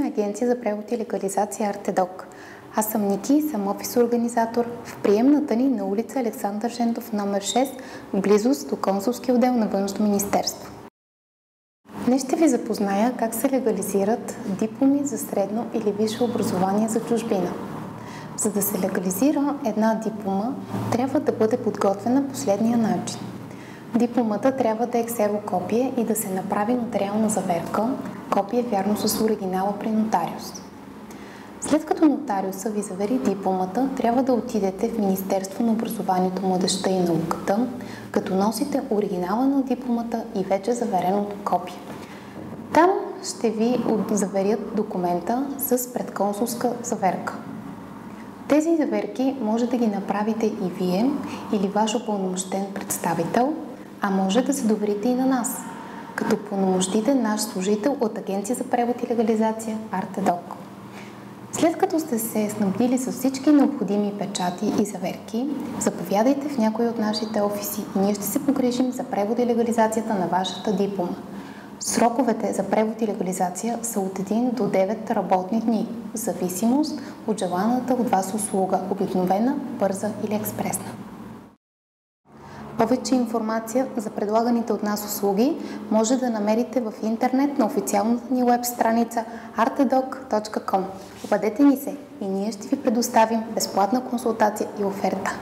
агенция за превод и легализация Артедок. Аз съм Ники и съм офис организатор в приемната ни на улица Александър Жендов номер 6, в близост до консулския отдел на Външно министерство. Днес ще ви запозная как се легализират дипломи за средно или висше образование за чужбина. За да се легализира една диплома, трябва да бъде подготвена последния начин. Дипломата трябва да е ксерокопие и да се направи нотариална заверка, копие вярно с оригинала при нотариус. След като нотариуса ви завери дипломата, трябва да отидете в Министерство на образованието, младежта и науката, като носите оригинала на дипломата и вече завереното копие. Там ще ви заверят документа с предконсулска заверка. Тези заверки може да ги направите и вие или ваш упълномощен представител, а може да се доверите и на нас, като пълномощите наш служител от Агенция за превод и легализация Артедок. След като сте се снабдили с всички необходими печати и заверки, заповядайте в някой от нашите офиси и ние ще се погрижим за превод и легализацията на вашата диплома. Сроковете за превод и легализация са от 1 до 9 работни дни, в зависимост от желаната от вас услуга, обикновена, бърза или експресна. Повече информация за предлаганите от нас услуги може да намерите в интернет на официалната ни веб страница artedoc.com. Обадете ни се и ние ще ви предоставим безплатна консултация и оферта.